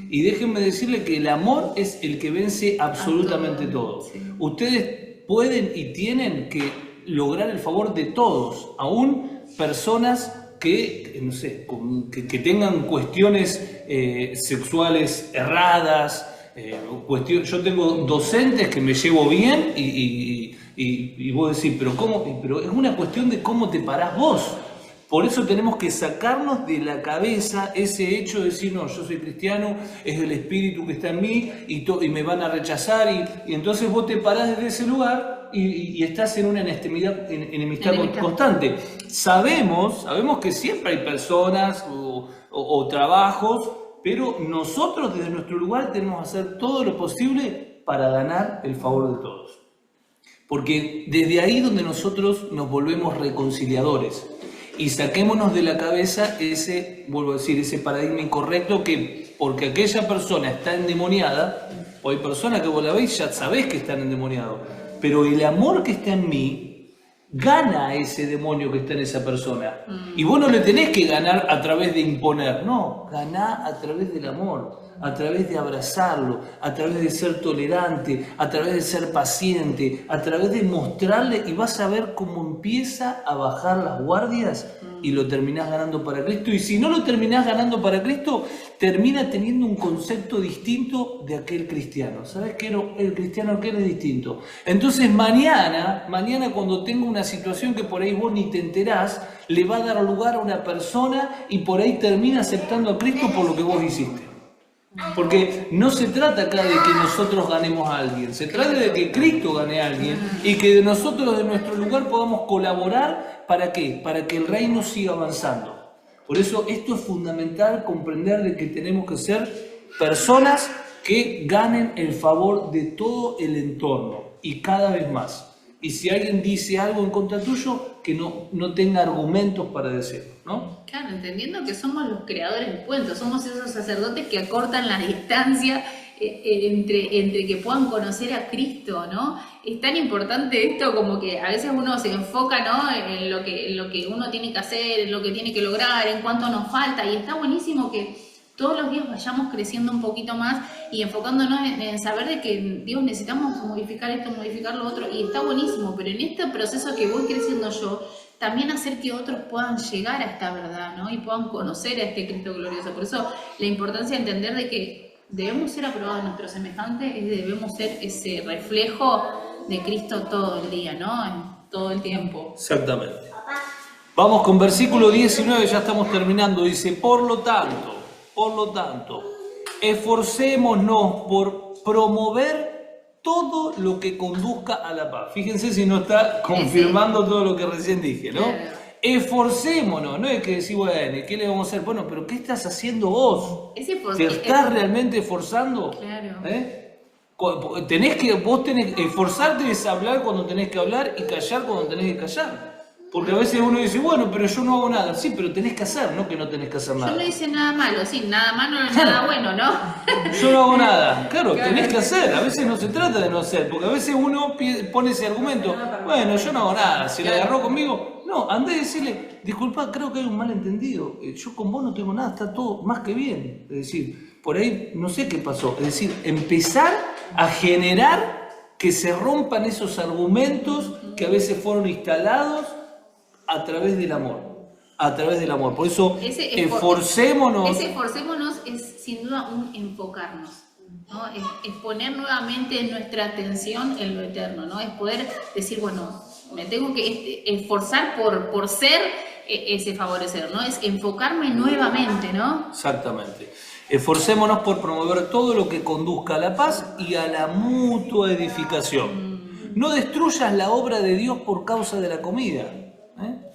Y déjenme decirle que el amor es el que vence absolutamente todo. Sí. Ustedes pueden y tienen que lograr el favor de todos, aún personas que, no sé, que tengan cuestiones sexuales erradas. Yo tengo docentes que me llevo bien y vos decís, pero ¿cómo? Pero es una cuestión de cómo te parás vos. Por eso tenemos que sacarnos de la cabeza ese hecho de decir, no, yo soy cristiano, es el espíritu que está en mí y me van a rechazar y entonces vos te parás desde ese lugar y estás en una enemistad constante. Sabemos que siempre hay personas o trabajos, pero nosotros desde nuestro lugar tenemos que hacer todo lo posible para ganar el favor de todos. Porque desde ahí donde nosotros nos volvemos reconciliadores y saquémonos de la cabeza vuelvo a decir, ese paradigma incorrecto que porque aquella persona está endemoniada, o hay personas que vos la veis ya sabés que están endemoniados, pero el amor que está en mí gana a ese demonio que está en esa persona. Y vos no le tenés que ganar a través de imponer, no, ganá a través del amor, a través de abrazarlo, a través de ser tolerante, a través de ser paciente, a través de mostrarle, y vas a ver cómo empieza a bajar las guardias y lo terminás ganando para Cristo. Y si no lo terminás ganando para Cristo, termina teniendo un concepto distinto de aquel cristiano. ¿Sabes qué? El cristiano aquel es distinto. Entonces mañana cuando tenga una situación que por ahí vos ni te enterás, le va a dar lugar a una persona y por ahí termina aceptando a Cristo por lo que vos hiciste. Porque no se trata acá de que nosotros ganemos a alguien, se trata de que Cristo gane a alguien y que de nosotros de nuestro lugar podamos colaborar. ¿Para qué? Para que el reino siga avanzando. Por eso esto es fundamental, comprender de que tenemos que ser personas que ganen el favor de todo el entorno y cada vez más. Y si alguien dice algo en contra tuyo, que no tenga argumentos para decirlo, ¿no? Claro, entendiendo que somos los creadores del puente, somos esos sacerdotes que acortan la distancia entre que puedan conocer a Cristo, ¿no? Es tan importante esto como que a veces uno se enfoca, ¿no? en lo que uno tiene que hacer, en lo que tiene que lograr, en cuánto nos falta, y está buenísimo que todos los días vayamos creciendo un poquito más y enfocándonos en saber de que, Dios, necesitamos modificar esto, modificar lo otro, y está buenísimo, pero en este proceso que voy creciendo yo, también hacer que otros puedan llegar a esta verdad, ¿no? Y puedan conocer a este Cristo glorioso. Por eso la importancia de entender de que debemos ser aprobados nuestros semejantes, debemos ser ese reflejo de Cristo todo el día, ¿no? Todo el tiempo. Exactamente. Vamos con versículo 19, ya estamos terminando. Dice, por lo tanto, esforcémonos por promover todo lo que conduzca a la paz. Fíjense si no está confirmando todo lo que recién dije, ¿no? Claro. Esforcémonos, no es que decir, bueno, ¿qué le vamos a hacer? Bueno, pero ¿qué estás haciendo vos? ¿Te estás realmente esforzando? Claro. Vos tenés que esforzarte, es hablar cuando tenés que hablar y callar cuando tenés que callar. Porque a veces uno dice, bueno, pero yo no hago nada. Sí, pero tenés que hacer, no que no tenés que hacer nada. Yo no hice nada malo, sí, nada malo, nada bueno, ¿no? Yo no hago nada. Claro, tenés que hacer. A veces no se trata de no hacer, porque a veces uno pone ese argumento, bueno, yo no hago nada, se le agarró conmigo. No, andé a decirle, disculpa, creo que hay un malentendido. Yo con vos no tengo nada, está todo más que bien. Es decir, por ahí no sé qué pasó. Es decir, empezar a generar que se rompan esos argumentos que a veces fueron instalados a través del amor. A través del amor. Por eso, esforcémonos. Ese esforcémonos es sin duda un enfocarnos, ¿no? Es poner nuevamente nuestra atención en lo eterno, ¿no? Es poder decir, bueno, me tengo que esforzar por ser ese favorecer, ¿no? Es enfocarme nuevamente, ¿no? Exactamente. Esforcémonos por promover todo lo que conduzca a la paz y a la mutua edificación. No destruyas la obra de Dios por causa de la comida.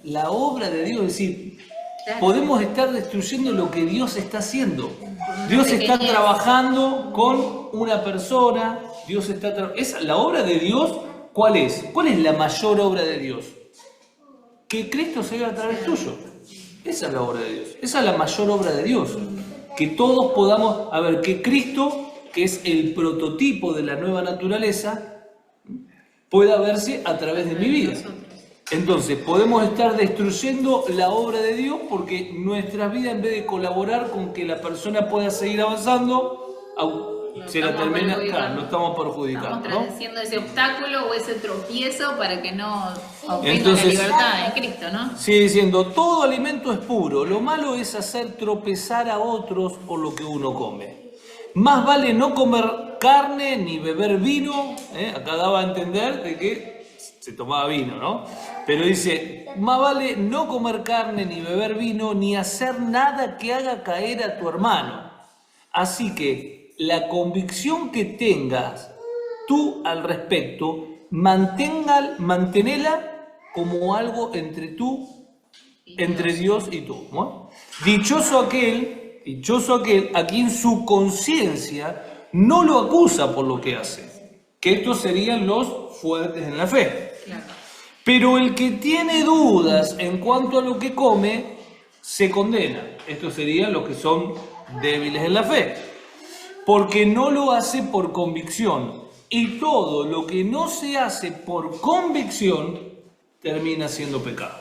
La obra de Dios, es decir, podemos estar destruyendo lo que Dios está haciendo. Dios está trabajando con una persona, Dios está la obra de Dios, ¿cuál es? ¿Cuál es la mayor obra de Dios? Que Cristo se haga a través tuyo. Esa es la obra de Dios. Esa es la mayor obra de Dios. Que todos podamos, que Cristo, que es el prototipo de la nueva naturaleza, pueda verse a través de mi vida. Entonces, podemos estar destruyendo la obra de Dios porque nuestra vida, en vez de colaborar con que la persona pueda seguir avanzando, se la termina, claro, lo estamos perjudicando. Estamos haciendo ese obstáculo o ese tropiezo para que no obtenga la libertad de Cristo, ¿no? Sigue diciendo, todo alimento es puro, lo malo es hacer tropezar a otros por lo que uno come. Más vale no comer carne ni beber vino, acá daba a entender de que se tomaba vino, ¿no? Pero dice, más vale no comer carne ni beber vino ni hacer nada que haga caer a tu hermano. Así que la convicción que tengas tú al respecto, manténela como algo entre Dios y tú, ¿no? Dichoso aquel a quien su conciencia no lo acusa por lo que hace, que estos serían los fuertes en la fe. Claro. Pero el que tiene dudas en cuanto a lo que come, se condena. Estos serían los que son débiles en la fe, porque no lo hace por convicción. Y todo lo que no se hace por convicción termina siendo pecado.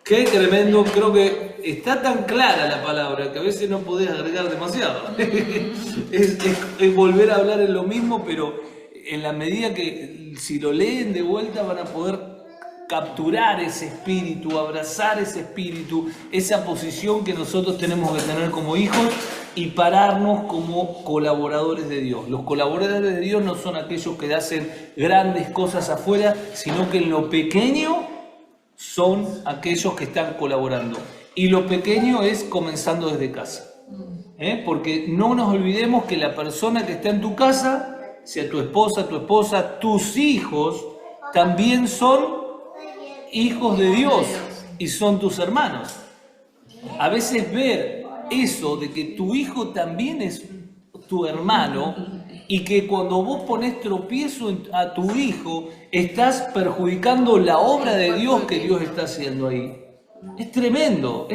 Qué tremendo, creo que está tan clara la palabra que a veces no podés agregar demasiado. es volver a hablar en lo mismo, pero en la medida que si lo leen de vuelta van a poder capturar ese espíritu, abrazar ese espíritu, esa posición que nosotros tenemos que tener como hijos y pararnos como colaboradores de Dios. Los colaboradores de Dios no son aquellos que hacen grandes cosas afuera, sino que en lo pequeño son aquellos que están colaborando. Y lo pequeño es comenzando desde casa. Porque no nos olvidemos que la persona que está en tu casa, sea tu esposa, tus hijos, también son hijos de Dios y son tus hermanos. A veces ver eso de que tu hijo también es tu hermano y que cuando vos pones tropiezo a tu hijo, estás perjudicando la obra de Dios que Dios está haciendo ahí. Es tremendo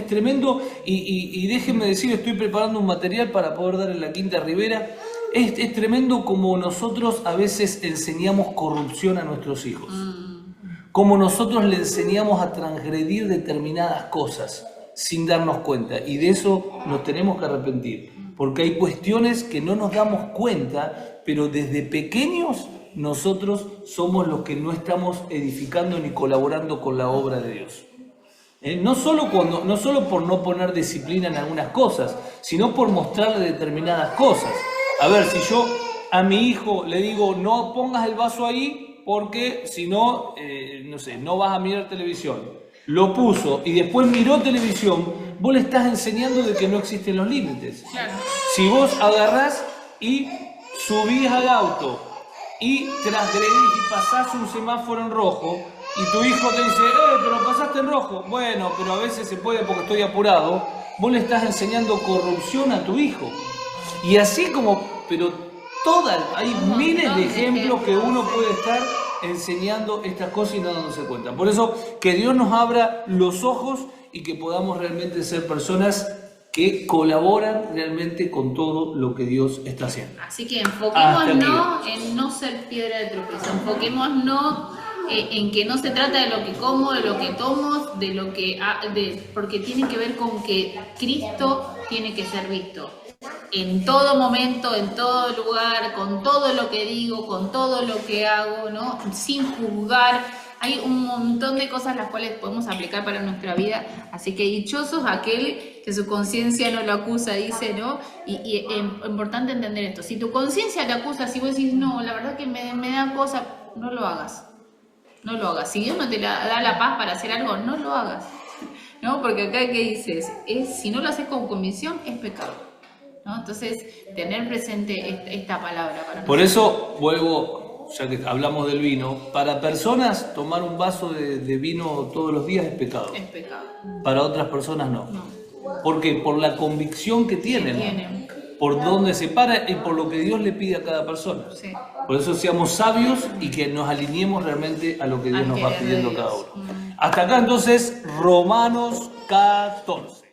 y déjenme decir, estoy preparando un material para poder dar en la Quinta Rivera. Es tremendo como nosotros a veces enseñamos corrupción a nuestros hijos. Como nosotros le enseñamos a transgredir determinadas cosas sin darnos cuenta. Y de eso nos tenemos que arrepentir. Porque hay cuestiones que no nos damos cuenta, pero desde pequeños nosotros somos los que no estamos edificando ni colaborando con la obra de Dios. No solo por no poner disciplina en algunas cosas, sino por mostrarle determinadas cosas. A ver, si yo a mi hijo le digo, no pongas el vaso ahí porque si no, no vas a mirar televisión. Lo puso y después miró televisión, vos le estás enseñando de que no existen los límites. Claro. Si vos agarrás y subís al auto y transgredís y pasás un semáforo en rojo y tu hijo te dice, pero pasaste en rojo. Bueno, pero a veces se puede porque estoy apurado. Vos le estás enseñando corrupción a tu hijo. Y así como, hay miles de ejemplos que uno puede estar enseñando estas cosas y no dándose cuenta. Por eso, que Dios nos abra los ojos y que podamos realmente ser personas que colaboran realmente con todo lo que Dios está haciendo. Así que enfoquémonos en no ser piedra de tropiezo, enfoquémonos en que no se trata de lo que como, de lo que tomo, porque tiene que ver con que Cristo tiene que ser visto en todo momento, en todo lugar, con todo lo que digo, con todo lo que hago, ¿no? Sin juzgar. Hay un montón de cosas las cuales podemos aplicar para nuestra vida, así que dichosos aquel que su conciencia no lo acusa, dice, ¿no? Y es importante entender esto. Si tu conciencia te acusa, si vos decís, no, la verdad que me da cosa, no lo hagas. No lo hagas. Si Dios no te da la paz para hacer algo, no lo hagas. ¿no? Porque acá, ¿qué dices? Si no lo haces con convicción, es pecado, ¿no? Entonces, tener presente esta palabra para Por nosotros. eso vuelvo, ya que hablamos del vino, para personas tomar un vaso de vino todos los días es pecado. Es pecado. Para otras personas no. No. ¿Por qué? Por la convicción que tienen, Tienen. por dónde se para y por lo que Dios le pide a cada persona. Sí. Por eso seamos sabios y que nos alineemos realmente a lo que Dios Al nos va querer de pidiendo Dios. cada uno. Hasta acá entonces Romanos 14.